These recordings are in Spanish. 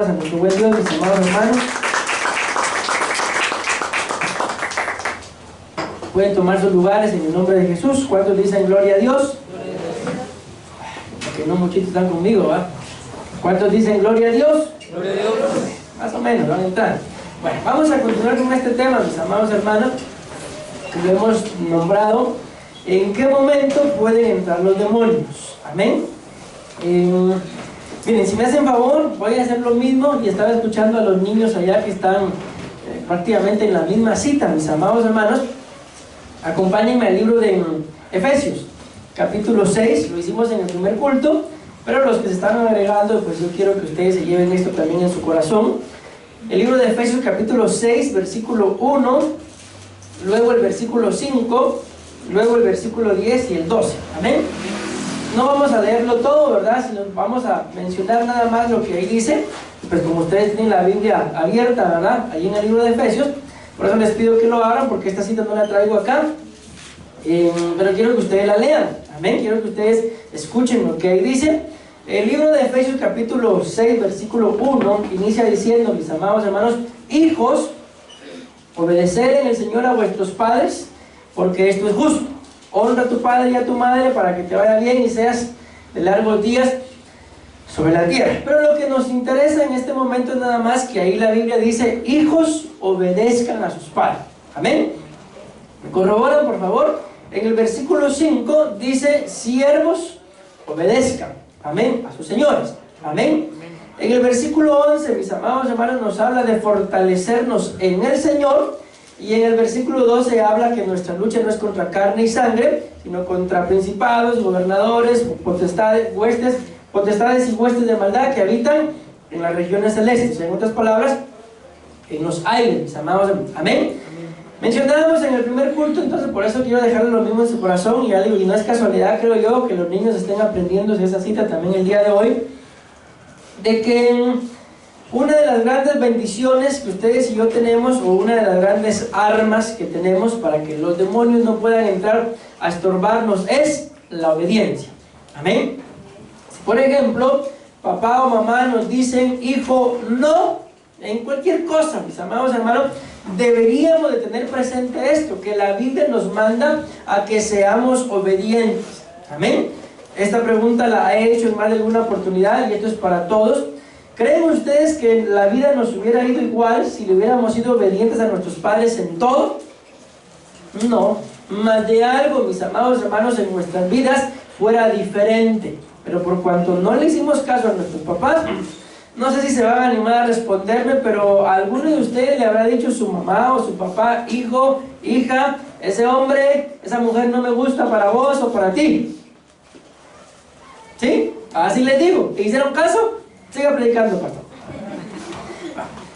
A nuestro buen Dios, mis amados hermanos. Pueden tomar sus lugares en el nombre de Jesús. ¿Cuántos dicen gloria a Dios? Porque no muchitos están conmigo, ¿va? ¿Cuántos dicen gloria a Dios? Gloria a Dios. Más o menos, van a entrar. Bueno, vamos a continuar con este tema, mis amados hermanos, que lo hemos nombrado: ¿en qué momento pueden entrar los demonios? Amén. Miren, si me hacen favor, voy a hacer lo mismo. Y estaba escuchando a los niños allá que están prácticamente en la misma cita, mis amados hermanos. Acompáñenme al libro de Efesios, capítulo 6. Lo hicimos en el primer culto, pero los que se están agregando, pues yo quiero que ustedes se lleven esto también en su corazón. El libro de Efesios, capítulo 6, versículo 1, luego el versículo 5, luego el versículo 10 y el 12. Amén. No vamos a leerlo todo, ¿verdad? Sino vamos a mencionar nada más lo que ahí dice. Pues como ustedes tienen la Biblia abierta, ¿verdad? Ahí en el libro de Efesios. Por eso les pido que lo abran, porque esta cita no la traigo acá. Pero quiero que ustedes la lean. Amén. Quiero que ustedes escuchen lo que ahí dice. El libro de Efesios, capítulo 6, versículo 1, inicia diciendo: mis amados hermanos, hijos, obedeced en el Señor a vuestros padres, porque esto es justo. Honra a tu padre y a tu madre para que te vaya bien y seas de largos días sobre la tierra. Pero lo que nos interesa en este momento es nada más que ahí la Biblia dice: hijos, obedezcan a sus padres. Amén. ¿Me corroboran, por favor? En el versículo 5 dice: siervos, obedezcan, amén, a sus señores. Amén. En el versículo 11, mis amados hermanos, nos habla de fortalecernos en el Señor. Y en el versículo 12 habla que nuestra lucha no es contra carne y sangre, sino contra principados, gobernadores, potestades y huestes de maldad que habitan en las regiones celestes. En otras palabras, en los aires, mis amados. Amén. Mencionábamos en el primer culto, entonces por eso quiero dejarle lo mismo en su corazón. Y no es casualidad, creo yo, que los niños estén aprendiendo esa cita también el día de hoy, de que una de las grandes bendiciones que ustedes y yo tenemos, o una de las grandes armas que tenemos para que los demonios no puedan entrar a estorbarnos, es la obediencia. Amén. Si por ejemplo papá o mamá nos dicen: hijo, no, en cualquier cosa, mis amados hermanos, deberíamos de tener presente esto, que la Biblia nos manda a que seamos obedientes. Amén. Esta pregunta la he hecho en más de alguna oportunidad, y esto es para todos. ¿Creen ustedes que la vida nos hubiera ido igual si le hubiéramos sido obedientes a nuestros padres en todo? No, más de algo, mis amados hermanos, en nuestras vidas fuera diferente. Pero por cuanto no le hicimos caso a nuestros papás, no sé si se van a animar a responderme, pero a alguno de ustedes le habrá dicho su mamá o su papá: hijo, hija, ese hombre, esa mujer no me gusta para vos o para ti. ¿Sí? Así les digo. ¿Te hicieron caso? Siga predicando, pastor.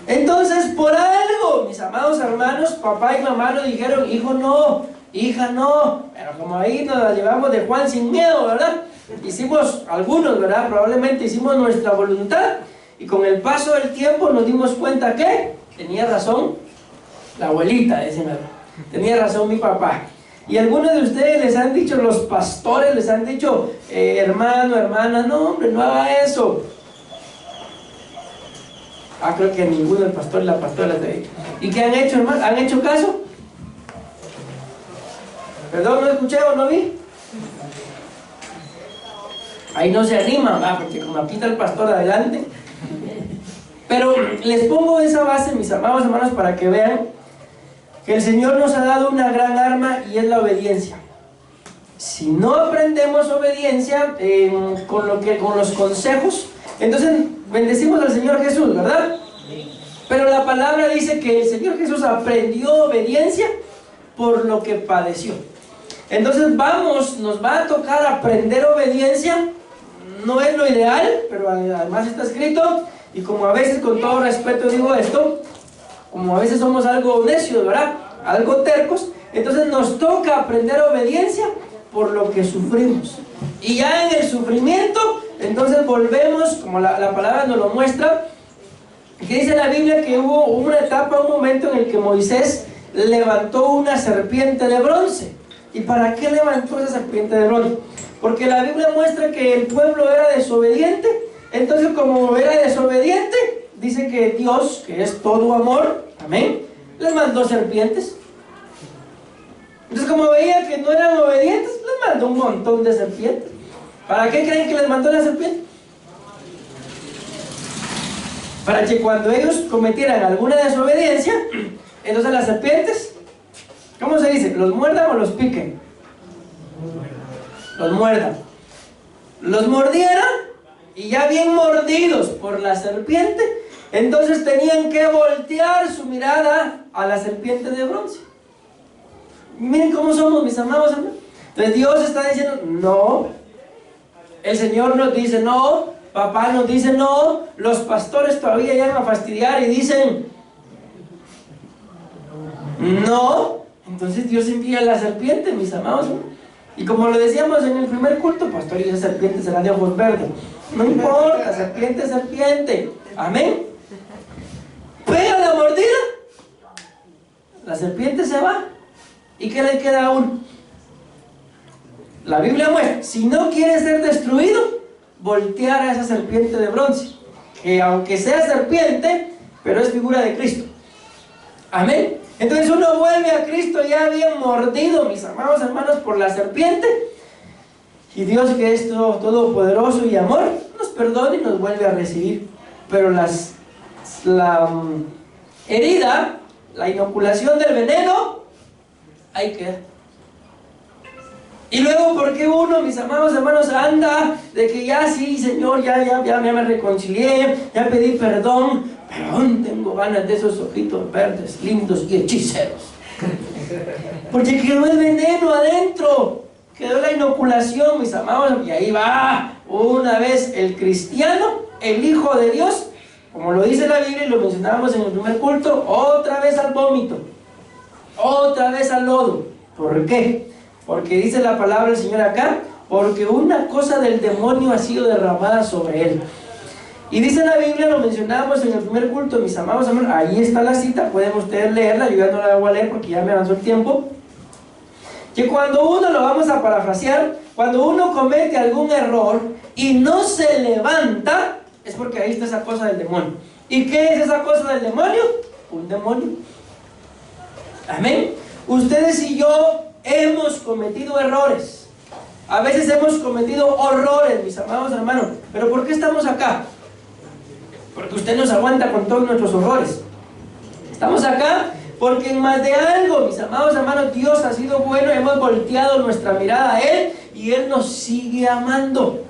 Entonces, por algo, mis amados hermanos, papá y mamá nos dijeron: hijo no, hija no. Pero como ahí nos la llevamos de Juan sin miedo, ¿verdad? Hicimos algunos, ¿verdad? Probablemente hicimos nuestra voluntad. Y con el paso del tiempo nos dimos cuenta que tenía razón la abuelita, decían, tenía razón mi papá. Y algunos de ustedes les han dicho, los pastores les han dicho: hermano, hermana, no hombre, no haga eso. Creo que ninguno, el pastor y la pastora. ¿Y qué han hecho, hermano? ¿Han hecho caso? Perdón, no escuché o no vi. Ahí no se animan, porque como aquí está el pastor adelante. Pero les pongo esa base, mis amados hermanos, para que vean que el Señor nos ha dado una gran arma, y es la obediencia. Si no aprendemos obediencia con los consejos, entonces bendecimos al Señor Jesús, ¿verdad? Pero la palabra dice que el Señor Jesús aprendió obediencia por lo que padeció. Entonces nos va a tocar aprender obediencia. No es lo ideal, pero además está escrito. Y como a veces, con todo respeto digo esto, como a veces somos algo necios, ¿verdad? Algo tercos, entonces nos toca aprender obediencia por lo que sufrimos. Y ya en el sufrimiento, entonces volvemos, como la palabra nos lo muestra, que dice la Biblia que hubo una etapa, un momento en el que Moisés levantó una serpiente de bronce. ¿Y para qué levantó esa serpiente de bronce? Porque la Biblia muestra que el pueblo era desobediente. Entonces, como era desobediente, dice que Dios, que es todo amor, amén, les mandó serpientes. Entonces, como veía que no eran obedientes, les mandó un montón de serpientes. ¿Para qué creen que les mandó la serpiente? Para que cuando ellos cometieran alguna desobediencia, entonces las serpientes, ¿cómo se dice? ¿Los muerdan o los piquen? Los muerdan. Los mordieran y ya bien mordidos por la serpiente, entonces tenían que voltear su mirada a la serpiente de bronce. Miren cómo somos, mis amados hermanos. Entonces Dios está diciendo no, el Señor nos dice no, papá nos dice no, los pastores todavía llegan a fastidiar y dicen no. Entonces Dios envía a la serpiente, mis amados hermanos. Y como lo decíamos en el primer culto, pastor, y esa serpiente será de ojos verdes. No importa, serpiente es serpiente. Amén. Pega la mordida, la serpiente se va. ¿Y qué le queda a uno? La Biblia muestra, si no quiere ser destruido, voltear a esa serpiente de bronce, que aunque sea serpiente, pero es figura de Cristo. Amén. Entonces uno vuelve a Cristo ya bien mordido, mis amados hermanos, por la serpiente, y Dios, que es todopoderoso y amor, nos perdona y nos vuelve a recibir. Pero la herida, la inoculación del veneno, ahí queda. Y luego, ¿por qué uno, mis amados hermanos, anda de que ya sí, Señor, ya me reconcilié, ya pedí perdón, pero aún tengo ganas de esos ojitos verdes, lindos y hechiceros? Porque quedó el veneno adentro, quedó la inoculación, mis amados, y ahí va una vez el cristiano, el Hijo de Dios, como lo dice la Biblia y lo mencionábamos en el primer culto, otra vez al vómito, otra vez al lodo. ¿Por qué? Porque dice la palabra del Señor acá, porque una cosa del demonio ha sido derramada sobre él. Y dice la Biblia, lo mencionábamos en el primer culto, mis amados hermanos, ahí está la cita, pueden ustedes leerla, yo ya no la voy a leer porque ya me avanzó el tiempo, que cuando uno, lo vamos a parafrasear, cuando uno comete algún error y no se levanta, es porque ahí está esa cosa del demonio. ¿Y qué es esa cosa del demonio? Un demonio. Amén. Ustedes y yo hemos cometido errores, a veces hemos cometido horrores, mis amados hermanos, pero ¿por qué estamos acá? Porque usted nos aguanta con todos nuestros horrores. Estamos acá porque en más de algo, mis amados hermanos, Dios ha sido bueno, hemos volteado nuestra mirada a Él y Él nos sigue amando.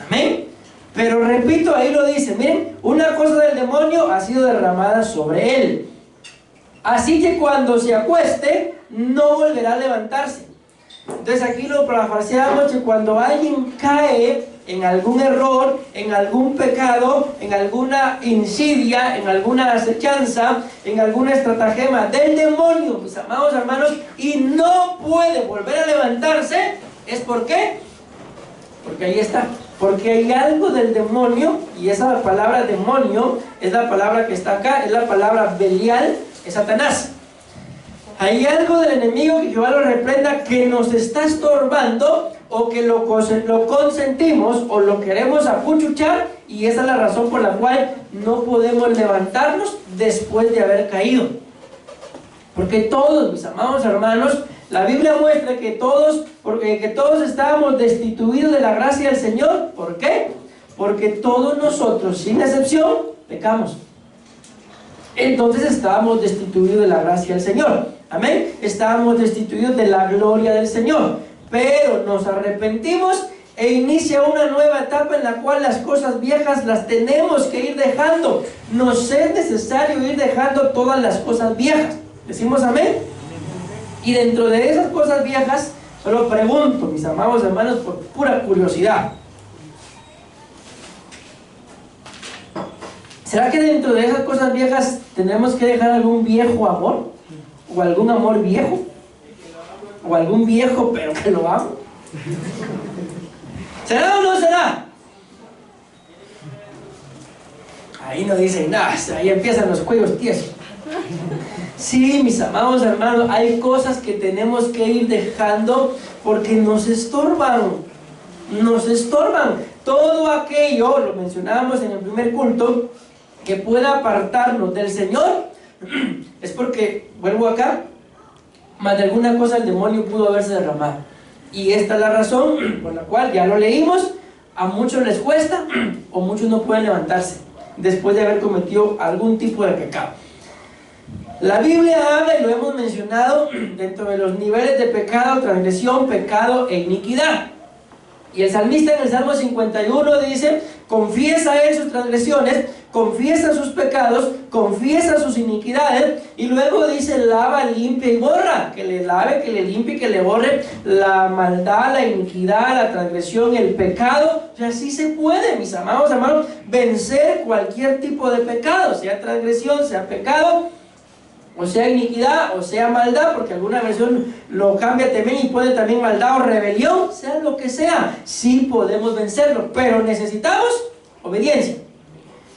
Amén. Pero repito, ahí lo dice, miren, una cosa del demonio ha sido derramada sobre Él. Así que cuando se acueste, no volverá a levantarse. Entonces aquí lo parafraseamos, que cuando alguien cae en algún error, en algún pecado, en alguna insidia, en alguna acechanza, en alguna estratagema del demonio, mis amados hermanos, y no puede volver a levantarse, ¿es por qué? Porque ahí está. Porque hay algo del demonio, y esa palabra demonio es la palabra que está acá, es la palabra Belial, es Satanás. Hay algo del enemigo, que Jehová lo reprenda, que nos está estorbando, o que lo consentimos o lo queremos apuchuchar, y esa es la razón por la cual no podemos levantarnos después de haber caído. Porque todos, mis amados hermanos, la Biblia muestra que todos estábamos destituidos de la gracia del Señor. ¿Por qué? Porque todos nosotros, sin excepción, pecamos. Entonces estábamos destituidos de la gracia del Señor. Amén. Estábamos destituidos de la gloria del Señor. Pero nos arrepentimos e inicia una nueva etapa en la cual las cosas viejas las tenemos que ir dejando. Nos es necesario ir dejando todas las cosas viejas. ¿Decimos amén? Y dentro de esas cosas viejas, solo pregunto, mis amados hermanos, por pura curiosidad, ¿será que dentro de esas cosas viejas tenemos que dejar algún viejo amor? ¿O algún amor viejo? ¿O algún viejo pero que lo amo? ¿Será o no será? Ahí no dicen nada, ahí empiezan los cuellos tiesos. Sí, mis amados hermanos, hay cosas que tenemos que ir dejando porque nos estorban. Nos estorban. Todo aquello, lo mencionábamos en el primer culto, que pueda apartarnos del Señor, es porque, vuelvo acá, más de alguna cosa el demonio pudo haberse derramado. Y esta es la razón por la cual, ya lo leímos, a muchos les cuesta o muchos no pueden levantarse después de haber cometido algún tipo de pecado. La Biblia habla, y lo hemos mencionado, dentro de los niveles de pecado, transgresión, pecado e iniquidad. Y el salmista en el Salmo 51 dice: confiesa él sus transgresiones, confiesa sus pecados, confiesa sus iniquidades, y luego dice: lava, limpia y borra. Que le lave, que le limpie, que le borre la maldad, la iniquidad, la transgresión, el pecado. O sea, sí se puede, mis amados hermanos, vencer cualquier tipo de pecado, sea transgresión, sea pecado, o sea iniquidad, o sea maldad, porque alguna versión lo cambia también y pone también maldad o rebelión, sea lo que sea, sí podemos vencerlo, pero necesitamos obediencia.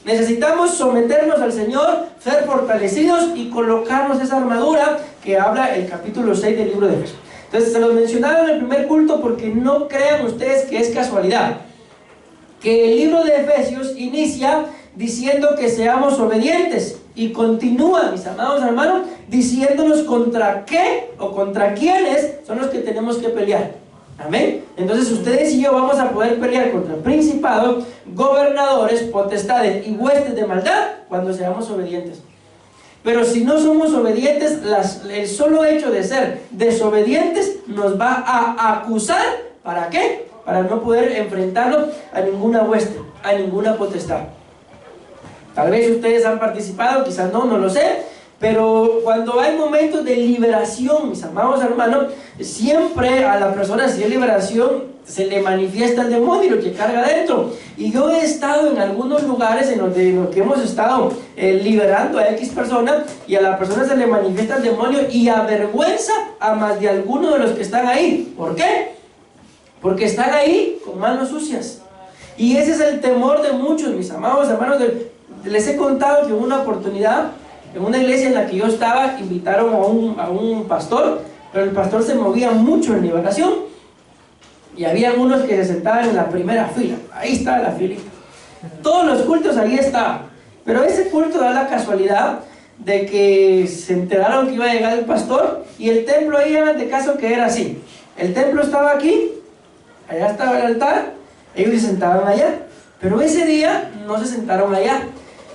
Necesitamos someternos al Señor, ser fortalecidos y colocarnos esa armadura que habla el capítulo 6 del libro de Efesios. Entonces se los mencionaba en el primer culto porque no crean ustedes que es casualidad, que el libro de Efesios inicia diciendo que seamos obedientes y continúa, mis amados hermanos, diciéndonos contra qué o contra quiénes son los que tenemos que pelear. Amén. Entonces ustedes y yo vamos a poder pelear contra principados, gobernadores, potestades y huestes de maldad cuando seamos obedientes. Pero si no somos obedientes, el solo hecho de ser desobedientes nos va a acusar. ¿Para qué? Para no poder enfrentarnos a ninguna hueste, a ninguna potestad. Tal vez ustedes han participado, quizás no lo sé, pero cuando hay momentos de liberación, mis amados hermanos, siempre a la persona, si es liberación, se le manifiesta el demonio, lo que carga dentro. Y yo he estado en algunos lugares en los que hemos estado liberando a X persona, y a la persona se le manifiesta el demonio y avergüenza a más de alguno de los que están ahí. ¿Por qué? Porque están ahí con manos sucias. Y ese es el temor de muchos, mis amados hermanos. Les he contado que en una oportunidad, en una iglesia en la que yo estaba, invitaron a un pastor, pero el pastor se movía mucho en liberación, y había unos que se sentaban en la primera fila. Ahí estaba la filita, todos los cultos ahí estaban, pero ese culto da la casualidad de que se enteraron que iba a llegar el pastor, y el templo ahí, hagan de caso que era así, el templo estaba aquí, allá estaba el altar, ellos se sentaban allá, pero ese día no se sentaron allá.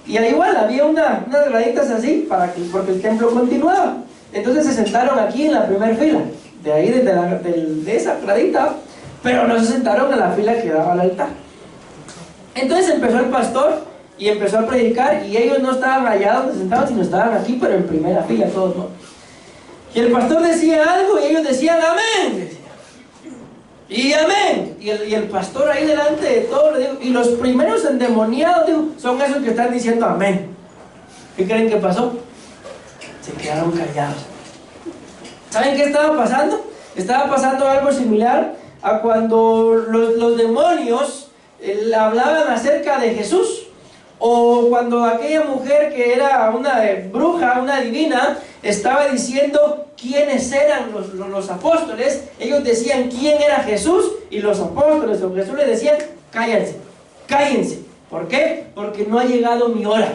Y al igual había unas graditas así porque el templo continuaba. Entonces se sentaron aquí en la primera fila, de ahí de esa gradita, pero no se sentaron en la fila que daba al altar. Entonces empezó el pastor y empezó a predicar, y ellos no estaban allá donde se sentaban, sino estaban aquí, pero en primera fila, todos, ¿no? Y el pastor decía algo y ellos decían amén, y amén, y el pastor ahí delante de todos le dijo, y los primeros endemoniados, digo, son esos que están diciendo amén. ¿Qué creen que pasó? Se quedaron callados. ¿Saben qué estaba pasando? Estaba pasando algo similar a cuando los demonios hablaban acerca de Jesús, o cuando aquella mujer que era una bruja, una divina, estaba diciendo quiénes eran los apóstoles. Ellos decían quién era Jesús, y los apóstoles o Jesús les decían cállense, cállense. ¿Por qué? Porque no ha llegado mi hora.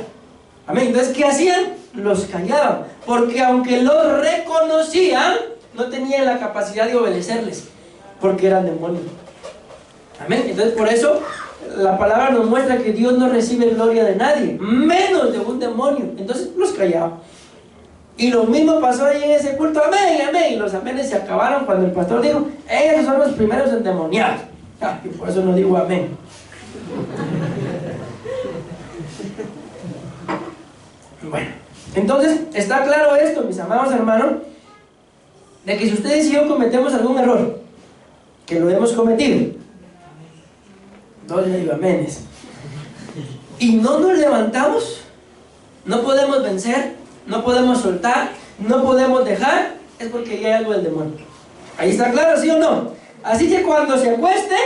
Amén. Entonces, ¿qué hacían? Los callaban, porque aunque los reconocían, no tenían la capacidad de obedecerles, porque eran demonios. Amén. Entonces, por eso la palabra nos muestra que Dios no recibe gloria de nadie, menos de un demonio. Entonces los callaban. Y lo mismo pasó ahí en ese culto, amén, amén. Y los amenes se acabaron cuando el pastor dijo, esos son los primeros endemoniados. Y por eso no digo amén. Bueno, entonces está claro esto, mis amados hermanos, de que si ustedes y yo cometemos algún error, que lo hemos cometido, no le digo amenes, y no nos levantamos, no podemos vencer, no podemos soltar, no podemos dejar, es porque ya hay algo del demonio. Ahí está claro, ¿sí o no? Así que cuando se acueste,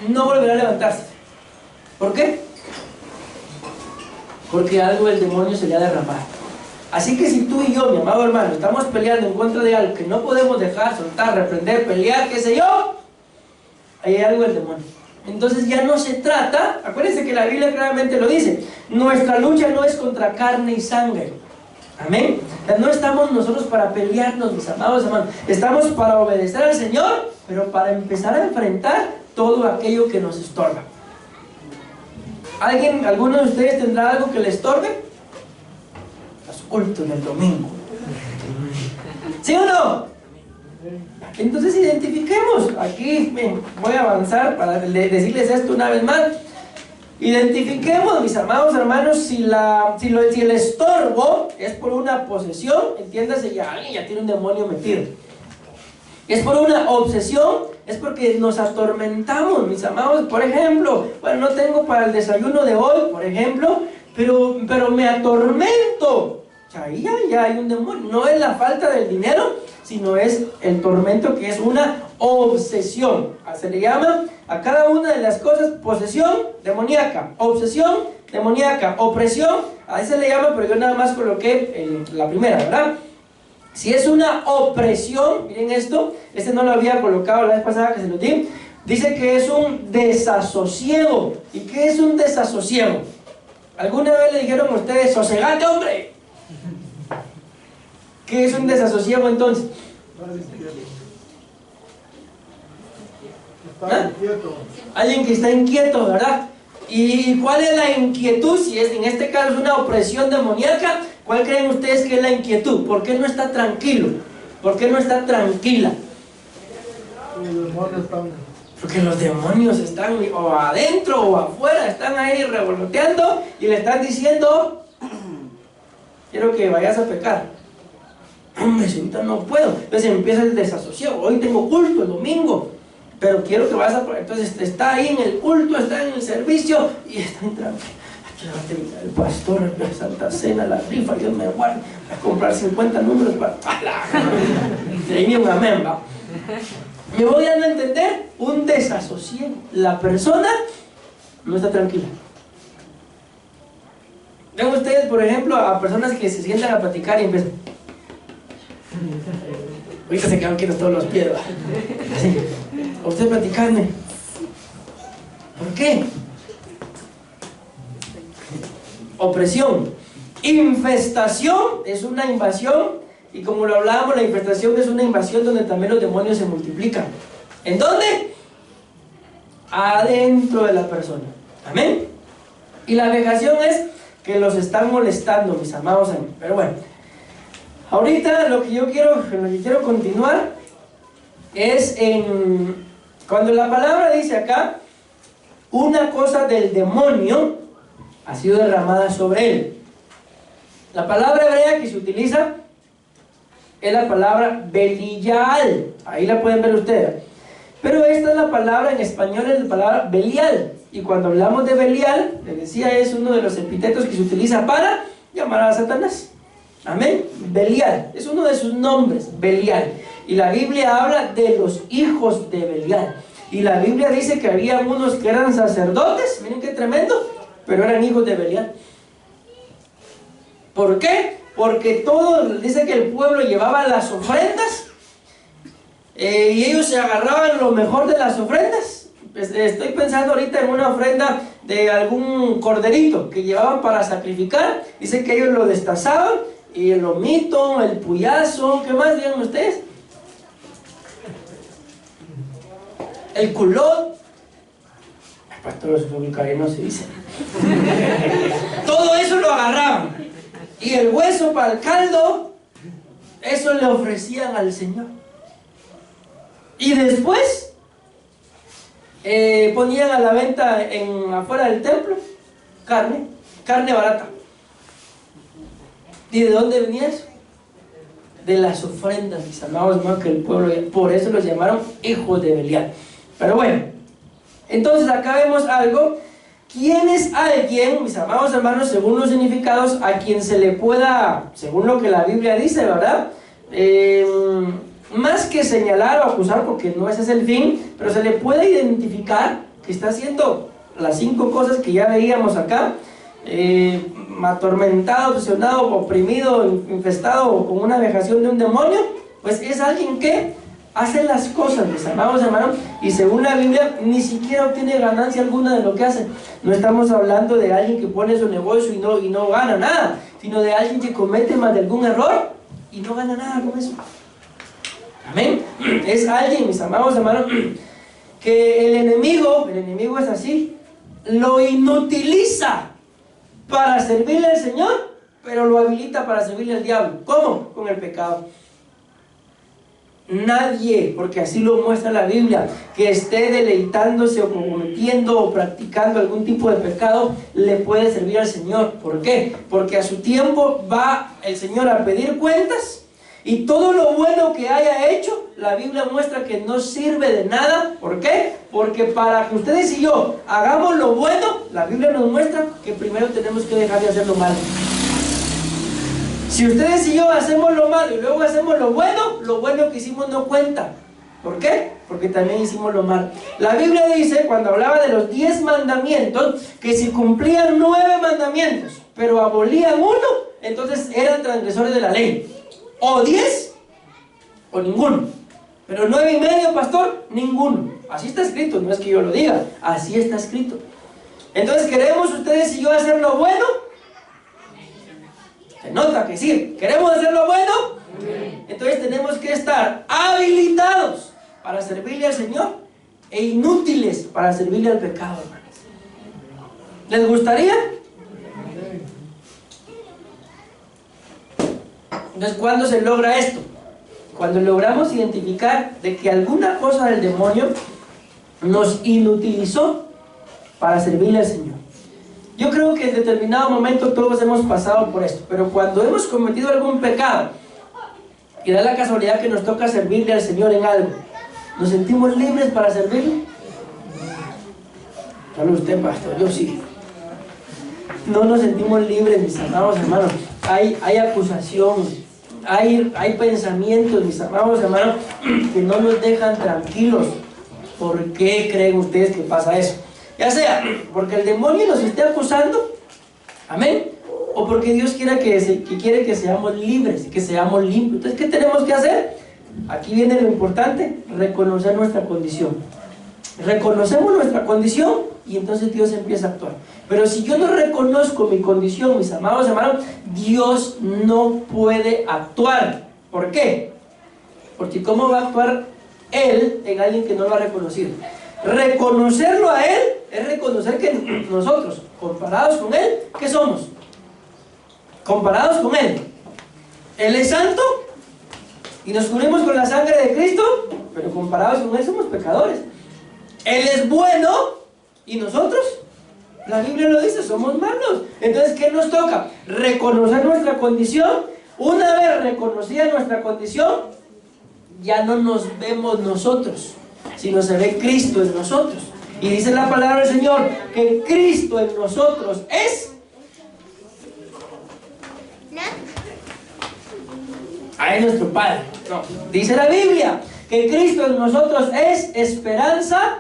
no volverá a levantarse. ¿Por qué? Porque algo del demonio se le ha derramado. Así que si tú y yo, mi amado hermano, estamos peleando en contra de algo que no podemos dejar, soltar, reprender, pelear, qué sé yo, ahí hay algo del demonio. Entonces ya no se trata, acuérdense que la Biblia claramente lo dice, nuestra lucha no es contra carne y sangre. Amén. O sea, no estamos nosotros para pelearnos, mis amados hermanos. Estamos para obedecer al Señor, pero para empezar a enfrentar todo aquello que nos estorba. ¿Alguno de ustedes tendrá algo que le estorbe? Los cultos del domingo. ¿Sí o no? Entonces identifiquemos. Aquí voy a avanzar para decirles esto una vez más. Identifiquemos, mis amados hermanos, si el estorbo es por una posesión, entiéndase, ya alguien ya tiene un demonio metido. Es por una obsesión, es porque nos atormentamos, mis amados. Por ejemplo, bueno, no tengo para el desayuno de hoy, por ejemplo, pero me atormento. O sea, ahí ya hay un demonio. No es la falta del dinero, sino es el tormento, que es una obsesión. Se le llama a cada una de las cosas posesión demoníaca, obsesión demoníaca, opresión, a se le llama, pero yo nada más coloqué la primera, ¿verdad? Si es una opresión, miren esto, este no lo había colocado la vez pasada que se lo di, dice que es un desasosiego. ¿Y qué es un desasosiego? ¿Alguna vez le dijeron a ustedes, sosegate, hombre? ¿Qué es un desasosiego entonces? ¿Ah? Alguien que está inquieto, ¿verdad? ¿Y cuál es la inquietud? Si es, en este caso es una opresión demoníaca, ¿cuál creen ustedes que es la inquietud? ¿Por qué no está tranquilo? ¿Por qué no está tranquila? Porque los demonios están o adentro o afuera, están ahí revoloteando y le están diciendo, quiero que vayas a pecar. Hombre, si ahorita no puedo. Entonces empieza el desasosiego. Hoy tengo culto el domingo, pero quiero que vayas a... Entonces está ahí en el culto, está en el servicio y está entrando. El pastor, la Santa Cena, la rifa, Dios me guarde, a comprar 50 números para... De ahí ni un amén, va. Me voy dando a entender un desasosiego. La persona no está tranquila. Ven ustedes, por ejemplo, a personas que se sientan a platicar y empiezan... Ahorita se quedan quietos todos los pies, ¿va? Así. A usted platicarme. ¿Por qué? Opresión. Infestación es una invasión, y como lo hablábamos, la infestación es una invasión donde también los demonios se multiplican. ¿En dónde? Adentro de la persona. Amén. Y la vejación es que los están molestando, mis amados amigos. Pero bueno, ahorita lo que yo quiero continuar es cuando la palabra dice acá, una cosa del demonio ha sido derramada sobre él. La palabra hebrea que se utiliza es la palabra Belial. Ahí la pueden ver ustedes. Pero esta es la palabra en español, es la palabra Belial. Y cuando hablamos de Belial, les decía, es uno de los epítetos que se utiliza para llamar a Satanás. Amén. Belial es uno de sus nombres, Belial. Y la Biblia habla de los hijos de Belial. Y la Biblia dice que había unos que eran sacerdotes, miren qué tremendo, pero eran hijos de Belial. ¿Por qué? Porque todos, dice que el pueblo llevaba las ofrendas y ellos se agarraban lo mejor de las ofrendas. Estoy pensando ahorita en una ofrenda de algún corderito que llevaban para sacrificar. Dice que ellos lo destazaban, y el lomito, el puyazo, ¿qué más digan ustedes? El culot. El pastor no se dice. Todo eso lo agarraban. Y el hueso para el caldo, eso le ofrecían al Señor. Y después ponían a la venta afuera del templo carne barata. ¿Y de dónde venía eso? De las ofrendas, mis amados hermanos, que el pueblo, por eso los llamaron hijos de Belial. Pero bueno, entonces acá vemos algo. ¿Quién es alguien, mis amados hermanos, según los significados, a quien se le pueda, según lo que la Biblia dice, ¿verdad? Más que señalar o acusar, porque no ese es el fin, pero se le puede identificar que está haciendo las 5 cosas que ya veíamos acá, atormentado, obsesionado, oprimido, infestado con una vejación de un demonio, pues es alguien que hace las cosas, mis amados hermanos, y según la Biblia ni siquiera obtiene ganancia alguna de lo que hace. No estamos hablando de alguien que pone su negocio y no gana nada, sino de alguien que comete más de algún error y no gana nada con eso. Amén. Es alguien, mis amados hermanos, que el enemigo es así, lo inutiliza para servirle al Señor, pero lo habilita para servirle al diablo. ¿Cómo? Con el pecado. Nadie, porque así lo muestra la Biblia, que esté deleitándose o cometiendo o practicando algún tipo de pecado, le puede servir al Señor. ¿Por qué? Porque a su tiempo va el Señor a pedir cuentas, y todo lo bueno que haya hecho, la Biblia muestra que no sirve de nada. ¿Por qué? Porque para que ustedes y yo hagamos lo bueno, la Biblia nos muestra que primero tenemos que dejar de hacer lo malo. Si ustedes y yo hacemos lo malo y luego hacemos lo bueno que hicimos no cuenta. ¿Por qué? Porque también hicimos lo malo. La Biblia dice, cuando hablaba de los 10 mandamientos, que si cumplían 9 mandamientos, pero abolían uno, entonces eran transgresores de la ley. O 10, o ninguno. Pero 9 y medio, pastor, ninguno. Así está escrito, no es que yo lo diga, así está escrito. Entonces, ¿queremos ustedes y yo hacer lo bueno? Se nota que sí. ¿Queremos hacer lo bueno? Entonces tenemos que estar habilitados para servirle al Señor e inútiles para servirle al pecado, hermanos. ¿Les gustaría? Entonces, ¿cuándo se logra esto? Cuando logramos identificar de que alguna cosa del demonio nos inutilizó para servirle al Señor. Yo creo que en determinado momento todos hemos pasado por esto, pero cuando hemos cometido algún pecado y da la casualidad que nos toca servirle al Señor en algo, ¿nos sentimos libres para servirle? Solo usted, pastor, yo sí. No nos sentimos libres, mis amados hermanos. Hay acusación, hay pensamientos, mis amados hermanos, que no nos dejan tranquilos. ¿Por qué creen ustedes que pasa eso? Ya sea porque el demonio nos esté acusando, amén, o porque Dios quiere que seamos libres, que seamos limpios. Entonces, ¿qué tenemos que hacer? Aquí viene lo importante: reconocer nuestra condición. Reconocemos nuestra condición y entonces Dios empieza a actuar. Pero si yo no reconozco mi condición, mis amados hermanos, Dios no puede actuar. ¿Por qué? Porque ¿cómo va a actuar Él en alguien que no lo ha reconocido? Reconocerlo a Él es reconocer que nosotros, comparados con Él, ¿qué somos? Comparados con Él, Él es santo y nos cubrimos con la sangre de Cristo, pero comparados con Él somos pecadores. Él es bueno y nosotros, la Biblia lo dice, somos malos. Entonces, ¿qué nos toca? Reconocer nuestra condición. Una vez reconocida nuestra condición, ya no nos vemos nosotros, sino se ve Cristo en nosotros. Y dice la palabra del Señor que Cristo en nosotros es... es nuestro Padre. No. Dice la Biblia que Cristo en nosotros es esperanza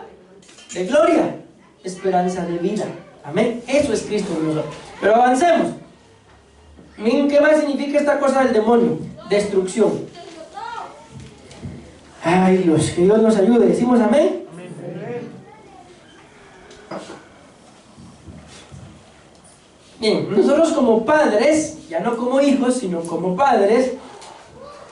de gloria, esperanza de vida. Amén. Eso es Cristo en nosotros. Pero avancemos. Miren qué más significa esta cosa del demonio: destrucción. Ay Dios, que Dios nos ayude. ¿Decimos amén? Bien, nosotros como padres, ya no como hijos, sino como padres,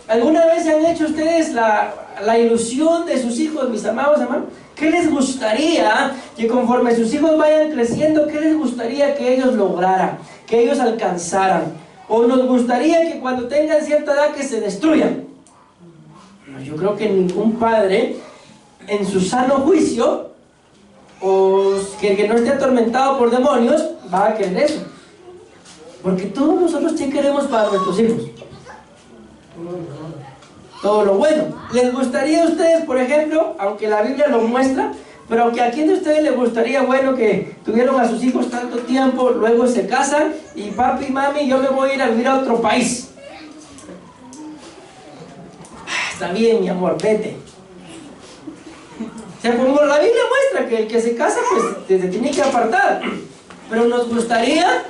¿alguna vez se han hecho ustedes la ilusión de sus hijos, mis amados hermanos? ¿Qué les gustaría que conforme sus hijos vayan creciendo, qué les gustaría que ellos lograran, que ellos alcanzaran? ¿O nos gustaría que cuando tengan cierta edad que se destruyan? No, yo creo que ningún padre en su sano juicio, o que no esté atormentado por demonios, va a querer eso. Porque todos nosotros, ¿qué queremos para nuestros hijos? Todo lo bueno. ¿Les gustaría a ustedes, por ejemplo, aunque la Biblia lo muestra, pero que a quién de ustedes les gustaría, bueno, que tuvieron a sus hijos tanto tiempo, luego se casan y papi, mami, yo me voy a ir a vivir a otro país? Está bien, mi amor, vete. O sea, como la Biblia muestra que el que se casa, pues se tiene que apartar. Pero nos gustaría...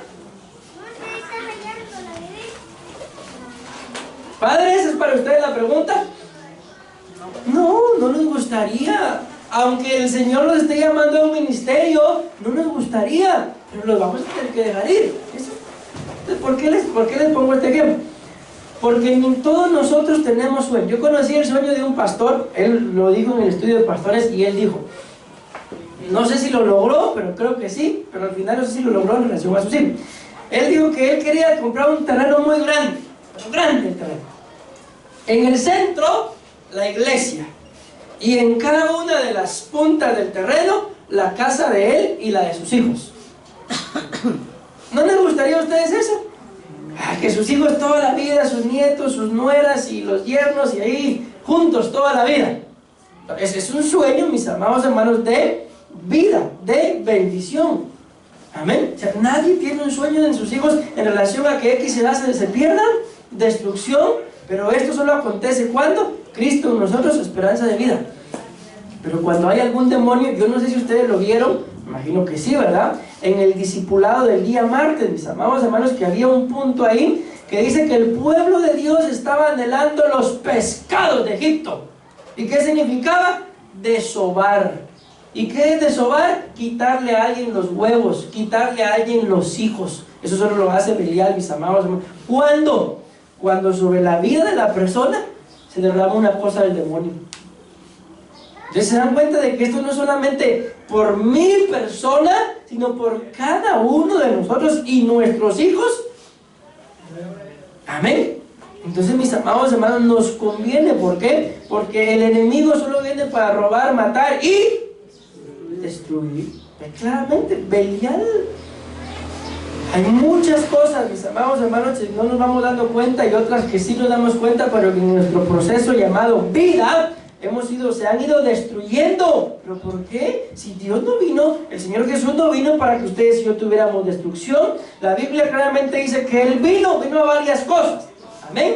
Padres, ¿es para ustedes la pregunta? No, no nos gustaría, aunque el Señor nos esté llamando a un ministerio, no nos gustaría, pero los vamos a tener que dejar ir. ¿Por qué les pongo este ejemplo? Porque todos nosotros tenemos sueño. Yo conocí el sueño de un pastor, él lo dijo en el estudio de pastores, y él dijo, no sé si lo logró, pero creo que sí, pero al final no sé si lo logró en relación a sus hijos. Él dijo que él quería comprar un terreno muy grande, pero grande el terreno. En el centro, la iglesia, y en cada una de las puntas del terreno, la casa de él y la de sus hijos. ¿No les gustaría a ustedes eso? Que sus hijos toda la vida, sus nietos, sus nueras y los yernos, y ahí juntos toda la vida. Ese es un sueño, mis amados hermanos, de vida, de bendición. Amén. O sea, nadie tiene un sueño en sus hijos en relación a que X edad se pierdan, destrucción, pero esto solo acontece cuando Cristo en nosotros, esperanza de vida. Pero cuando hay algún demonio, yo no sé si ustedes lo vieron, imagino que sí, ¿verdad? En el discipulado del día martes, mis amados hermanos, que había un punto ahí que dice que el pueblo de Dios estaba anhelando los pescados de Egipto. ¿Y qué significaba? Desovar. ¿Y qué es desovar? Quitarle a alguien los huevos, quitarle a alguien los hijos. Eso solo lo hace Belial, mis amados hermanos. ¿Cuándo? Cuando sobre la vida de la persona se derrama una cosa del demonio. Entonces se dan cuenta de que esto no es solamente por mi persona, sino por cada uno de nosotros y nuestros hijos. Amén. Entonces, mis amados hermanos, nos conviene. ¿Por qué? Porque el enemigo solo viene para robar, matar y destruir. Claramente, Belial. Hay muchas cosas, mis amados hermanos, que no nos vamos dando cuenta, y otras que sí nos damos cuenta, pero que en nuestro proceso llamado vida se han ido destruyendo. ¿Pero por qué? Si Dios no vino, el Señor Jesús no vino para que ustedes y yo tuviéramos destrucción. La Biblia claramente dice que Él vino a varias cosas. Amén.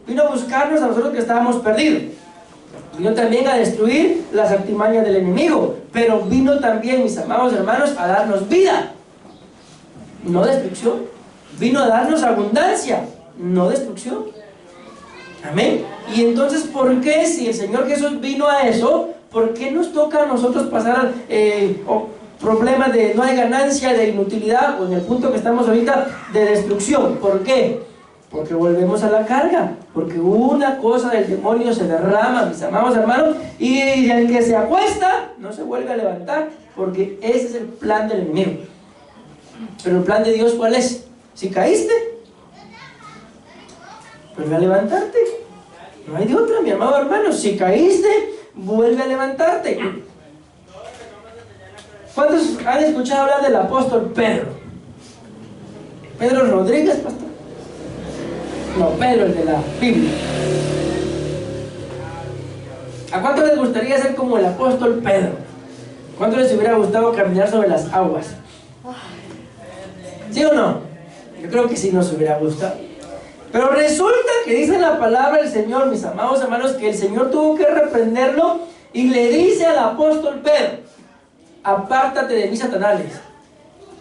Vino a buscarnos a nosotros que estábamos perdidos. Vino también a destruir las artimañas del enemigo, pero vino también, mis amados hermanos, a darnos vida, no destrucción. Vino a darnos abundancia, no destrucción. Amén. Y entonces, ¿por qué, si el Señor Jesús vino a eso, por qué nos toca a nosotros pasar problemas de no hay ganancia, de inutilidad, o en el punto que estamos ahorita, de destrucción? ¿Por qué? Porque volvemos a la carga, porque una cosa del demonio se derrama, mis amados hermanos, y el que se acuesta no se vuelve a levantar, porque ese es el plan del enemigo. Pero el plan de Dios, ¿cuál es? Si caíste, vuelve a levantarte. No hay de otra, mi amado hermano. Si caíste, vuelve a levantarte. ¿Cuántos han escuchado hablar del apóstol Pedro? Pedro Rodríguez, pastor. No, Pedro, el de la Biblia. ¿A cuánto les gustaría ser como el apóstol Pedro? ¿Cuánto les hubiera gustado caminar sobre las aguas? ¿Sí o no? Yo creo que sí nos hubiera gustado. Pero resulta que dice la palabra del Señor, mis amados hermanos, que el Señor tuvo que reprenderlo y le dice al apóstol Pedro: apártate de mí, Satanás,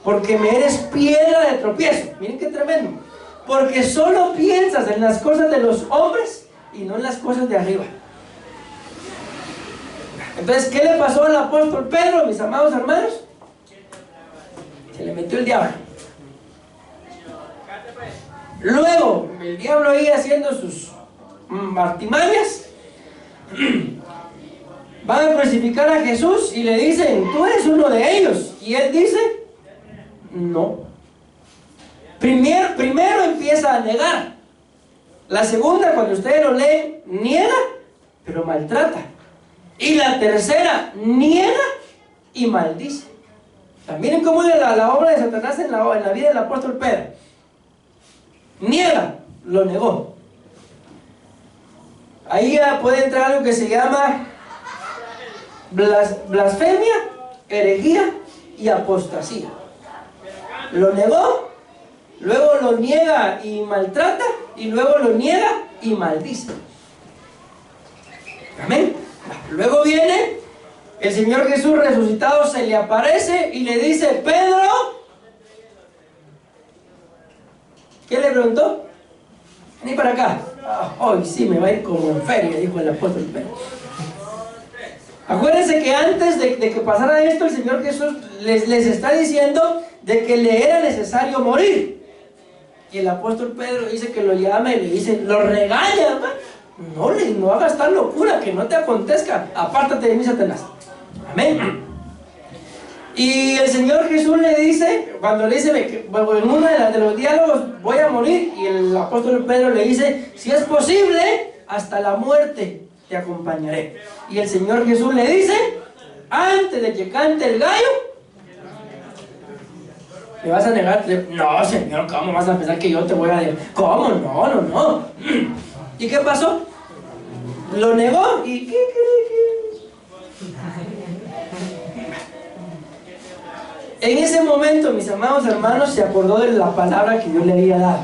porque me eres piedra de tropiezo. Miren qué tremendo. Porque solo piensas en las cosas de los hombres y no en las cosas de arriba. Entonces, ¿qué le pasó al apóstol Pedro, mis amados hermanos? Se le metió el diablo. Luego, el diablo ahí haciendo sus artimañas, van a crucificar a Jesús y le dicen: tú eres uno de ellos. Y él dice: no. Primero empieza a negar. La segunda, cuando ustedes lo leen, niega, pero maltrata. Y la tercera, niega y maldice. Miren cómo es la obra de Satanás en la vida del apóstol Pedro. Niega, lo negó. Ahí ya puede entrar algo que se llama blasfemia, herejía y apostasía. Lo negó, luego lo niega y maltrata, y luego lo niega y maldice. Amén. Luego viene el Señor Jesús resucitado, se le aparece y le dice: Pedro. ¿Qué le preguntó? Vení para acá. Hoy sí me va a ir como en feria, dijo el apóstol Pedro. Acuérdense que antes de que pasara esto, el Señor Jesús les está diciendo de que le era necesario morir. Y el apóstol Pedro dice que lo llama y le dice, lo regaña, hermano. No hagas tal locura, que no te acontezca. Apártate de mí, Satanás. Amén. Y el Señor Jesús le dice, cuando le dice, en uno de los diálogos, voy a morir. Y el apóstol Pedro le dice, si es posible, hasta la muerte te acompañaré. Y el Señor Jesús le dice, antes de que cante el gallo, ¿me vas a negar? No, Señor, ¿cómo vas a pensar que yo te voy a negar? ¿Cómo? No. ¿Y qué pasó? Lo negó y ¿qué? En ese momento, mis amados hermanos, se acordó de la palabra que yo le había dado.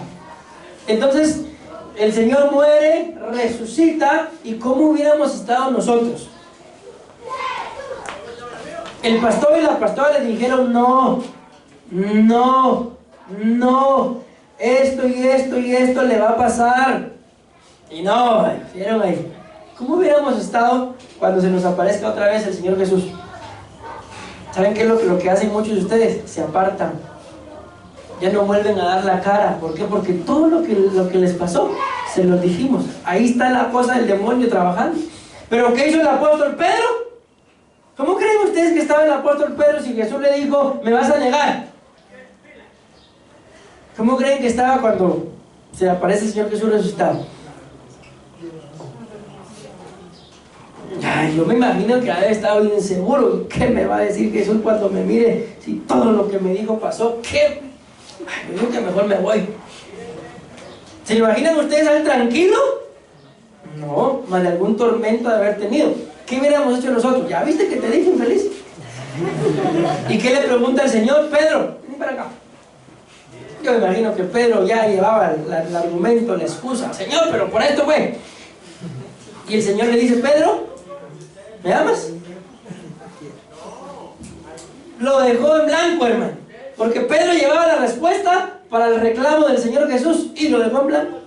Entonces, el Señor muere, resucita, ¿y cómo hubiéramos estado nosotros? El pastor y la pastora le dijeron, no, esto y esto le va a pasar. Y no, ¿vieron ahí? ¿Cómo hubiéramos estado cuando se nos aparezca otra vez el Señor Jesús? ¿Saben qué es lo que hacen muchos de ustedes? Se apartan. Ya no vuelven a dar la cara. ¿Por qué? Porque todo lo que les pasó, se los dijimos. Ahí está la cosa del demonio trabajando. ¿Pero qué hizo el apóstol Pedro? ¿Cómo creen ustedes que estaba el apóstol Pedro si Jesús le dijo, me vas a negar? ¿Cómo creen que estaba cuando se aparece el Señor Jesús resucitado? Ay, yo me imagino que había estado inseguro. ¿Qué me va a decir Jesús cuando me mire? Si todo lo que me dijo pasó, ¿qué? Ay, yo digo que mejor me voy. ¿Se imaginan ustedes al tranquilo? No, más de algún tormento de haber tenido. ¿Qué hubiéramos hecho nosotros? ¿Ya viste que te dije infeliz? ¿Y qué le pregunta el Señor? Pedro, ven para acá. Yo me imagino que Pedro ya llevaba el argumento, la excusa. Señor, pero por esto fue. Y el Señor le dice, Pedro, ¿me amas? Lo dejó en blanco, hermano. Porque Pedro llevaba la respuesta para el reclamo del Señor Jesús y lo dejó en blanco.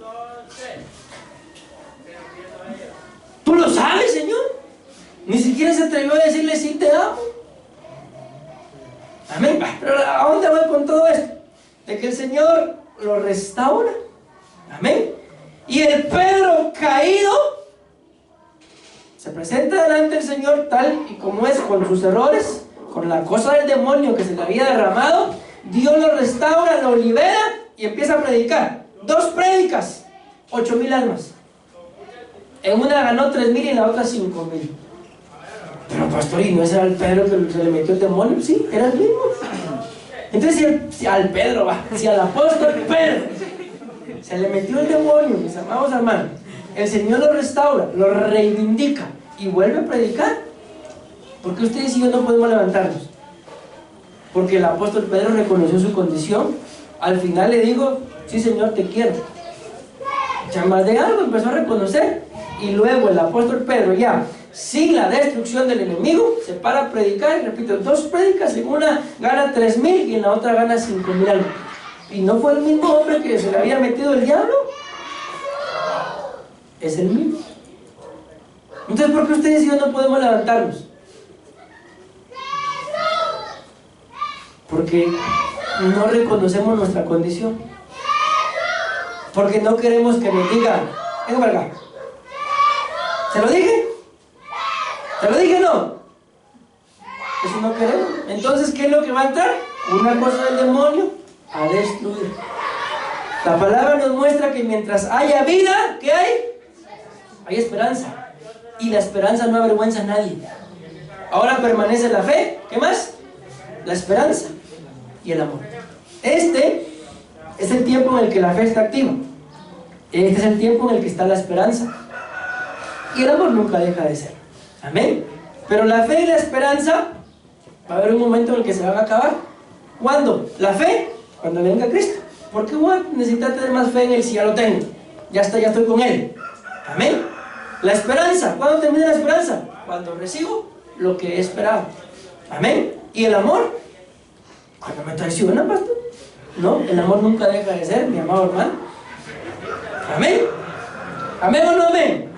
¿Tú lo sabes, Señor? Ni siquiera se atrevió a decirle, sí te amo. Amén. Pero ¿a dónde voy con todo esto? De que el Señor lo restaura. Amén. Y el Pedro caído se presenta delante del Señor tal y como es, con sus errores, con la cosa del demonio que se le había derramado. Dios lo restaura, lo libera y empieza a predicar. 2 prédicas, 8,000 almas. En una ganó 3,000 y en la otra 5,000. Pero pastor, ¿y no ese era el Pedro que se le metió el demonio? Sí, era el mismo. Entonces si al Pedro va, si al apóstol Pedro se le metió el demonio, mis amados hermanos, el Señor lo restaura, lo reivindica y vuelve a predicar. ¿Por qué ustedes y yo no podemos levantarnos? Porque el apóstol Pedro reconoció su condición. Al final le digo, sí, Señor, te quiero. Ya más de algo empezó a reconocer. Y luego el apóstol Pedro, ya sin la destrucción del enemigo, se para a predicar. Y repito, 2 prédicas, en una gana 3,000 y en la otra gana 5,000 almas. ¿Y no fue el mismo hombre que se le había metido el diablo? Es el mismo. Entonces, ¿por qué ustedes y yo no podemos levantarnos? Porque no reconocemos nuestra condición. Porque no queremos que nos digan, venga para acá. ¿Se lo dije? ¿Se lo dije o no? Eso no queremos. Entonces, ¿qué es lo que va a entrar? Una cosa del demonio a destruir. La palabra nos muestra que mientras haya vida, ¿qué hay? Hay esperanza. Y la esperanza no avergüenza a nadie. Ahora permanece la fe. ¿Qué más? La esperanza y el amor. Este es el tiempo en el que la fe está activa. Este es el tiempo en el que está la esperanza. Y el amor nunca deja de ser. Amén. Pero la fe y la esperanza, va a haber un momento en el que se van a acabar. ¿Cuándo? La fe, cuando venga Cristo. ¿Por qué voy a necesitar tener más fe en Él si ya lo tengo? Ya está, ya estoy con Él. Amén. La esperanza, ¿cuándo termina la esperanza? Cuando recibo lo que he esperado. Amén. ¿Y el amor? Cuando me traiciona, pastor. No, el amor nunca deja de ser, mi amado hermano. Amén. ¿Amén o no amén?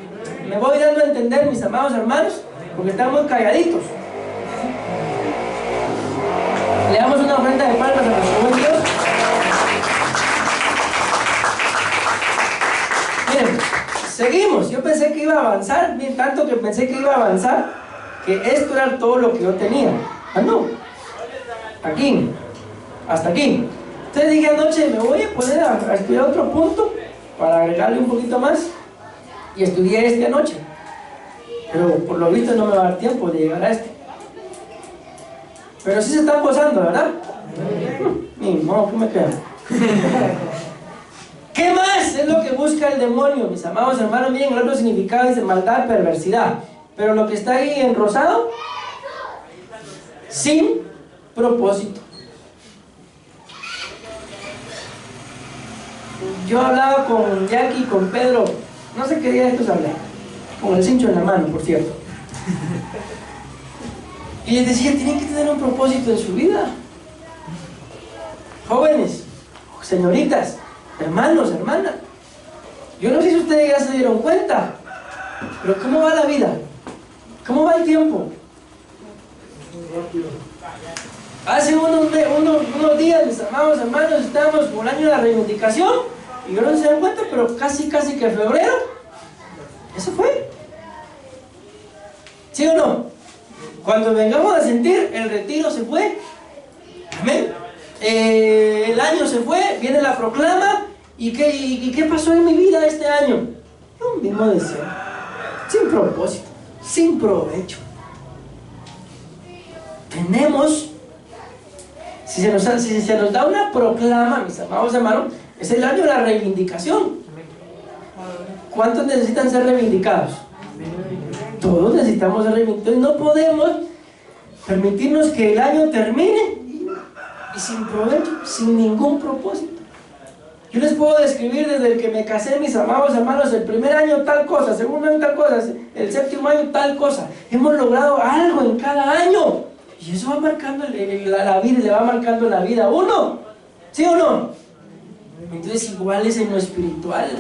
¿Me voy dando a entender, mis amados hermanos? porque están muy calladitos. Le damos una ofrenda de palmas a nuestro buen Dios. Miren, seguimos. Yo pensé que iba a avanzar, bien tanto que pensé que iba a avanzar, que esto era todo lo que yo tenía. Ah, no. Aquí, hasta aquí. Entonces dije anoche, me voy a poner a estudiar otro punto para agregarle un poquito más, y estudié este anoche, pero por lo visto no me va a dar tiempo de llegar a este. Pero sí se están gozando, ¿verdad? Ni modo, ¿qué me queda? ¿Qué más es lo que busca el demonio, mis amados hermanos? Miren, el otro significado dice maldad, perversidad, pero lo que está ahí en rosado, sin propósito. Yo hablaba con Jackie, con Pedro, no sé qué día de estos hablé, con el cincho en la mano, por cierto. Y les decía, tienen que tener un propósito en su vida. Jóvenes, señoritas, hermanos, hermanas. Yo no sé si ustedes ya se dieron cuenta, pero ¿cómo va la vida? ¿Cómo va el tiempo? Hace unos días, mis amados hermanos, estábamos por el año de la reivindicación, y yo no se dan cuenta, pero casi que febrero, eso fue. ¿Sí o no? Cuando vengamos a sentir, el retiro se fue. Amén. El año se fue, viene la proclama, ¿y qué pasó en mi vida este año? Un mismo deseo, sin propósito, sin provecho. Tenemos, si se nos da una proclama, mis amados hermanos, es el año de la reivindicación. ¿Cuántos necesitan ser reivindicados? Todos necesitamos ser reivindicados. No podemos permitirnos que el año termine y sin provecho, sin ningún propósito. Yo les puedo describir desde el que me casé, mis amados hermanos, el primer año tal cosa, segundo año tal cosa, el séptimo año tal cosa. Hemos logrado algo en cada año. Y eso va marcando la vida, le va marcando la vida a uno. ¿Sí o no? Entonces igual es en lo espiritual.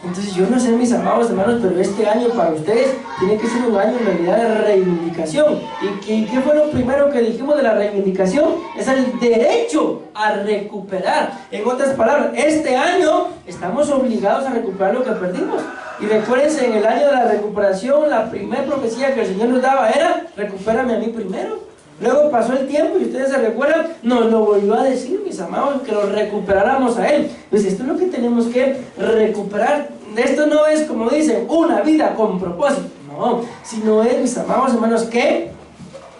Entonces yo no sé, mis amados hermanos, pero este año para ustedes tiene que ser un año en realidad de reivindicación. ¿Y qué fue lo primero que dijimos de la reivindicación? Es el derecho a recuperar. En otras palabras, este año estamos obligados a recuperar lo que perdimos. Y recuérdense, en el año de la recuperación, la primera profecía que el Señor nos daba era: recupérame a mí primero. Luego pasó el tiempo y ustedes se recuerdan, nos lo volvió a decir, mis amados, que lo recuperáramos a Él. Pues esto es lo que tenemos que recuperar. Esto no es, como dicen, una vida con propósito, no, sino es, mis amados hermanos, que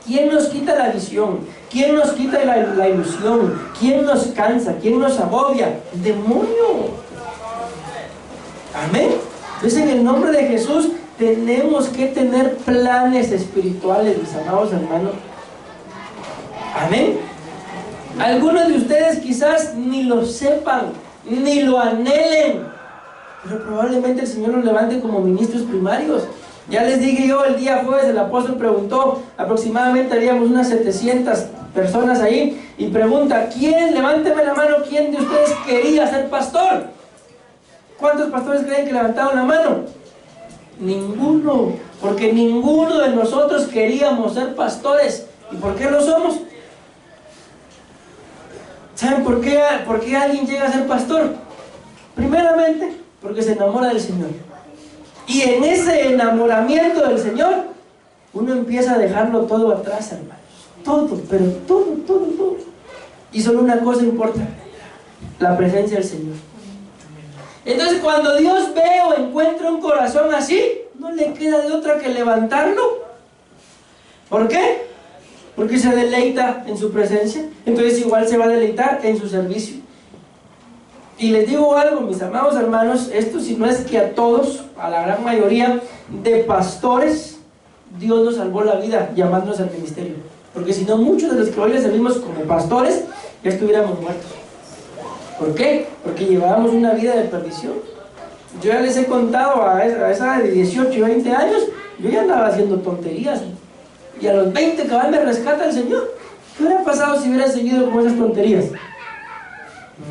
¿quién nos quita la visión? ¿Quién nos quita la ilusión? ¿Quién nos cansa? ¿Quién nos agobia? ¡El demonio! Amén. Entonces, en el nombre de Jesús tenemos que tener planes espirituales, mis amados hermanos. Amén. Algunos de ustedes quizás ni lo sepan, ni lo anhelen, pero probablemente el Señor nos levante como ministros primarios. Ya les dije yo, el día jueves el apóstol preguntó, aproximadamente haríamos unas 700 personas ahí, y pregunta: ¿quién, levánteme la mano, quién de ustedes quería ser pastor? ¿Cuántos pastores creen que levantaron la mano? Ninguno, porque ninguno de nosotros queríamos ser pastores. ¿Y por qué lo somos? ¿Saben por qué alguien llega a ser pastor? Primeramente, porque se enamora del Señor. Y en ese enamoramiento del Señor, uno empieza a dejarlo todo atrás, hermanos. Todo, pero todo. Y solo una cosa importa: la presencia del Señor. Entonces, cuando Dios ve o encuentra un corazón así, no le queda de otra que levantarlo. ¿Por qué? Porque se deleita en su presencia. Entonces igual se va a deleitar en su servicio. Y les digo algo, mis amados hermanos, esto si no es que a todos, a la gran mayoría de pastores, Dios nos salvó la vida llamándonos al ministerio. Porque si no, muchos de los que hoy les servimos como pastores ya estuviéramos muertos. ¿Por qué? Porque llevábamos una vida de perdición. Yo ya les he contado a esa de 18 y 20 años, yo ya andaba haciendo tonterías. Y a los 20 cabal me rescata el Señor. ¿Qué hubiera pasado si hubiera seguido con esas tonterías?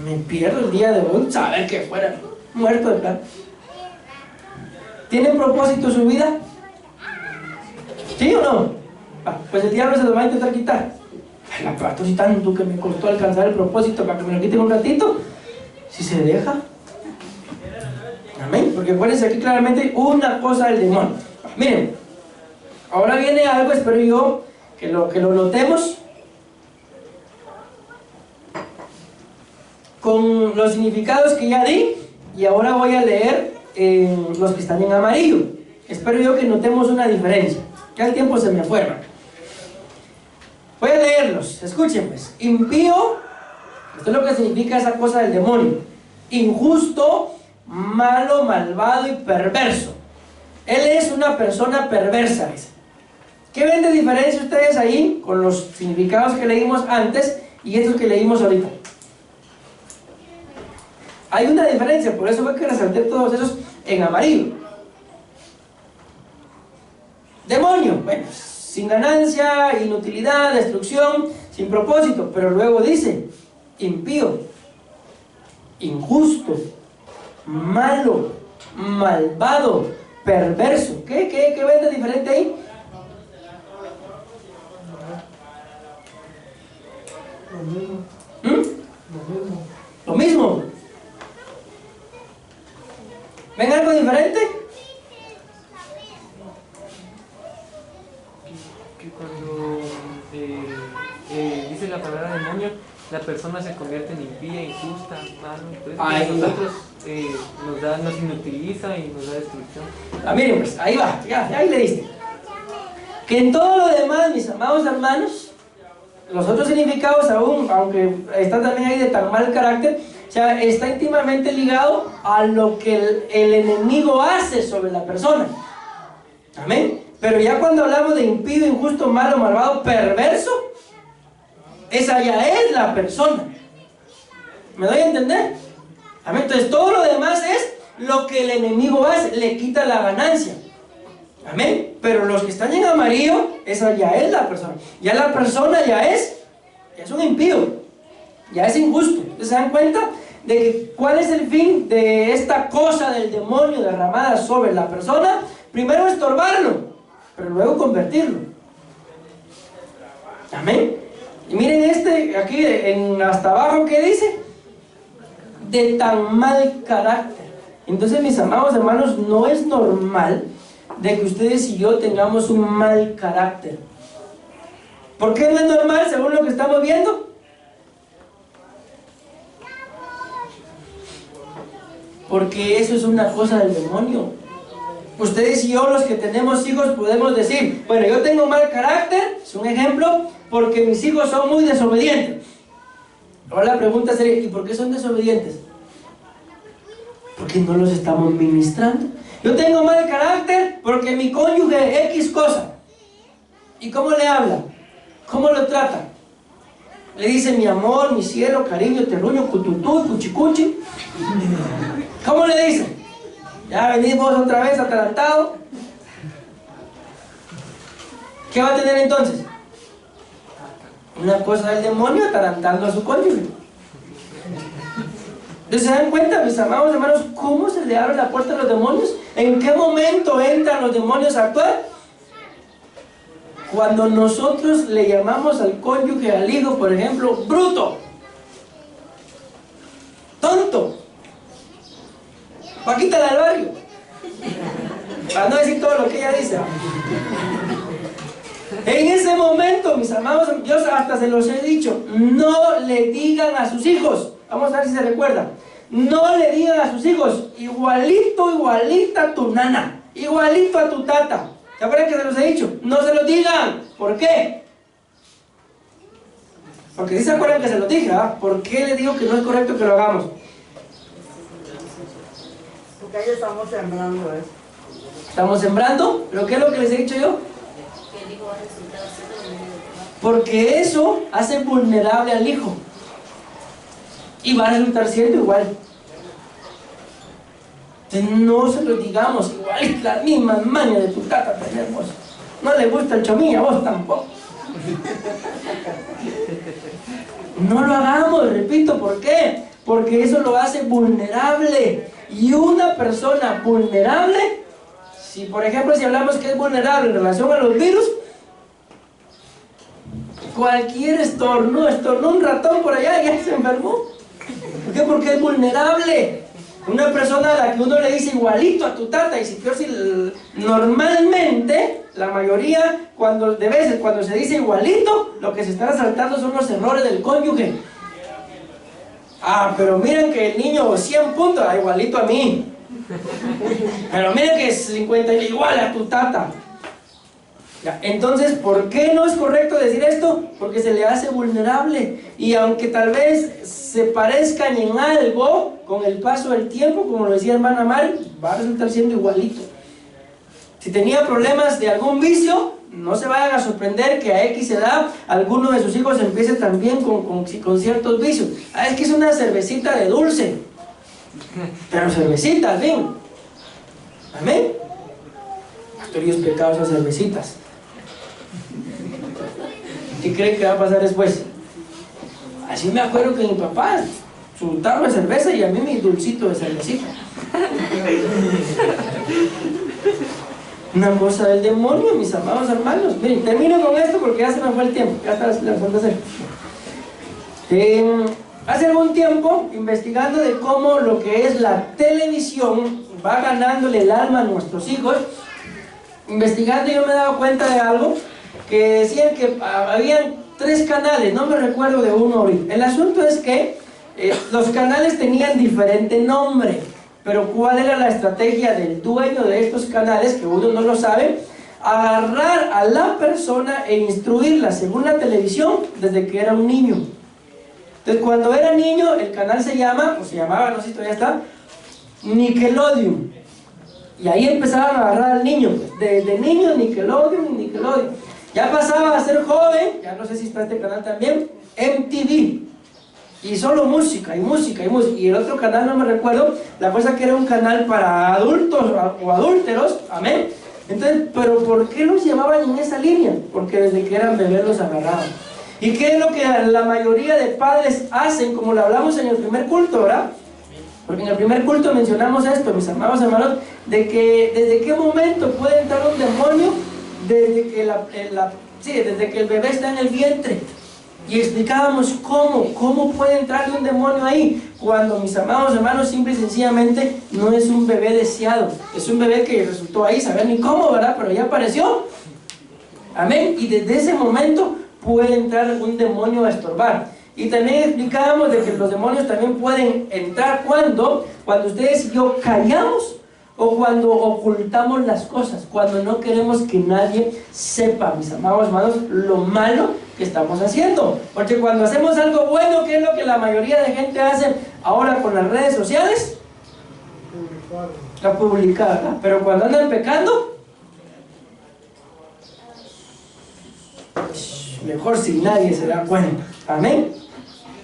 Me pierdo el día de hoy, saber que fuera muerto de plan. ¿Tiene propósito su vida? ¿Sí o no? Pues el diablo se lo va a intentar quitar. Ay, la pastor, si tanto que me costó alcanzar el propósito para que me lo quiten un ratito, si se deja. Amén. Porque acuérdense aquí claramente una cosa del demonio. Miren, ahora viene algo, espero yo que lo notemos con los significados que ya di, y ahora voy a leer los que están en amarillo. Espero yo que notemos una diferencia. Ya el tiempo se me fue. Voy a leerlos, escuchen pues. Impío, esto es lo que significa esa cosa del demonio. Injusto, malo, malvado y perverso. Él es una persona perversa. ¿Qué ven de diferencia ustedes ahí con los significados que leímos antes y estos que leímos ahorita? Hay una diferencia, por eso fue que resalté todos esos en amarillo. Demonio, bueno, sin ganancia, inutilidad, destrucción, sin propósito. Pero luego dice, impío, injusto, malo, malvado, perverso. ¿Qué ven de diferente ahí? Lo mismo. ¿Ven algo diferente? Que cuando dice la palabra demonio, la persona se convierte en impía, injusta, malo. Entonces, nosotros nos inutiliza y nos da destrucción. Miren, pues ahí va, ya ahí leíste. Que en todo lo demás, mis amados hermanos, los otros significados aún, aunque está también ahí de tan mal carácter, o sea, está íntimamente ligado a lo que el enemigo hace sobre la persona. Amén. Pero ya cuando hablamos de impío, injusto, malo, malvado, perverso, esa ya es la persona. ¿Me doy a entender? Amén. Entonces todo lo demás es lo que el enemigo hace, le quita la ganancia. Amén. Pero los que están en amarillo, esa ya es la persona. Ya la persona ya es un impío, ya es injusto. ¿Se dan cuenta de que cuál es el fin de esta cosa del demonio derramada sobre la persona? Primero estorbarlo, pero luego convertirlo. Amén. Y miren aquí hasta abajo, ¿qué dice? De tan mal carácter. Entonces, mis amados hermanos, no es normal de que ustedes y yo tengamos un mal carácter. ¿Por qué no es normal según lo que estamos viendo? Porque eso es una cosa del demonio. Ustedes y yo, los que tenemos hijos, podemos decir, bueno, yo tengo mal carácter, es un ejemplo, porque mis hijos son muy desobedientes. Ahora la pregunta sería, ¿y por qué son desobedientes? Porque no los estamos ministrando. Yo tengo mal carácter porque mi cónyuge X cosa. ¿Y cómo le habla? ¿Cómo lo trata? Le dice mi amor, mi cielo, cariño, terruño, cututú, cuchicuchi. ¿Cómo le dice? Ya venimos otra vez atarantado. ¿Qué va a tener entonces? Una cosa del demonio atarantando a su cónyuge. ¿Se dan cuenta, mis amados hermanos, cómo se le abre la puerta a los demonios? ¿En qué momento entran los demonios a actuar? Cuando nosotros le llamamos al cónyuge, al hijo, por ejemplo, bruto, tonto, Paquita del barrio, para no decir todo lo que ella dice. En ese momento, mis amados, yo hasta se los he dicho, no le digan a sus hijos, vamos a ver si se recuerdan, no le digan a sus hijos, igualita a tu nana, igualito a tu tata. ¿Se acuerdan que se los he dicho? No se los digan. ¿Por qué? Porque si se acuerdan que se los dije, ¿ah? ¿Por qué le digo que no es correcto que lo hagamos? Porque ahí estamos sembrando eso. ¿Estamos sembrando? ¿Pero qué es lo que les he dicho yo? Porque eso hace vulnerable al hijo. Y va a resultar siendo igual. Entonces no se lo digamos, igual las mismas mañas de tu tata tenemos. No le gusta el chomillo, a vos tampoco. No lo hagamos, repito, ¿por qué? Porque eso lo hace vulnerable. Y una persona vulnerable Si por ejemplo, si hablamos que es vulnerable en relación a los virus, cualquier estornudo un ratón por allá y ya se enfermó. ¿Por qué? Porque es vulnerable. Una persona a la que uno le dice igualito a tu tata, y si normalmente, la mayoría de veces cuando se dice igualito, lo que se está resaltando son los errores del cónyuge. Ah, pero miren que el niño 100 puntos, igualito a mí. Pero miren que es 50 igual a tu tata. Ya, entonces, ¿por qué no es correcto decir esto? Porque se le hace vulnerable. Y aunque tal vez se parezcan en algo, con el paso del tiempo, como lo decía hermana Mari, va a resultar siendo igualito. Si tenía problemas de algún vicio, no se vayan a sorprender que a X edad alguno de sus hijos empiece también con ciertos vicios. Ah, es que es una cervecita de dulce. Pero cervecita, al fin. Amén. Pastorios pecados a cervecitas. ¿Qué creen que va a pasar después? Así me acuerdo que mi papá, su tarro de cerveza y a mí mi dulcito de cervecita. Una cosa del demonio, mis amados hermanos. Miren, termino con esto porque ya se me fue el tiempo. Ya está la falta hacer. Hace algún tiempo, investigando de cómo lo que es la televisión va ganándole el alma a nuestros hijos, investigando yo me he dado cuenta de algo, que decían que habían 3 canales, no me recuerdo de uno ahorita. El asunto es que los canales tenían diferente nombre, pero ¿cuál era la estrategia del dueño de estos canales? Que uno no lo sabe. Agarrar a la persona e instruirla según la televisión desde que era un niño. Entonces, cuando era niño, el canal se llamaba, no sé si todavía está, Nickelodeon. Y ahí empezaban a agarrar al niño. Desde niño, Nickelodeon. Ya pasaba a ser joven, ya no sé si está este canal también, MTV. Y solo música. Y el otro canal no me recuerdo, la cosa que era un canal para adultos o adúlteros, amén. Entonces, ¿pero por qué los llevaban en esa línea? Porque desde que eran bebés los agarraban. ¿Y qué es lo que la mayoría de padres hacen? Como lo hablamos en el primer culto, ¿verdad? Porque en el primer culto mencionamos esto, mis amados hermanos, de que desde qué momento puede entrar un demonio desde que el bebé está en el vientre. Y explicábamos cómo puede entrar un demonio ahí, cuando, mis amados hermanos, simple y sencillamente no es un bebé deseado, es un bebé que resultó ahí, saber ni cómo, ¿verdad? Pero ya apareció. Amén. Y desde ese momento puede entrar un demonio a estorbar. Y también explicábamos de que los demonios también pueden entrar cuando ustedes y yo callamos, o cuando ocultamos las cosas, cuando no queremos que nadie sepa, mis amados hermanos, lo malo que estamos haciendo. Porque cuando hacemos algo bueno, ¿qué es lo que la mayoría de gente hace ahora con las redes sociales? Publicar, ¿verdad? Pero cuando andan pecando, mejor si nadie se da cuenta. Amén.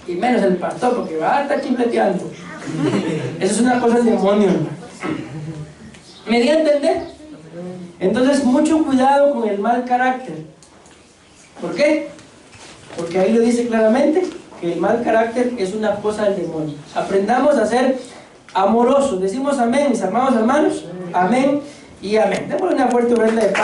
Y menos el pastor, porque va a estar chifleteando. Eso es una cosa del demonio, hermano. ¿Me di a entender? Entonces, mucho cuidado con el mal carácter. ¿Por qué? Porque ahí lo dice claramente, que el mal carácter es una cosa del demonio. Aprendamos a ser amorosos. Decimos amén, mis amados hermanos. Amén y amén. Démosle una fuerte ofrenda de paz.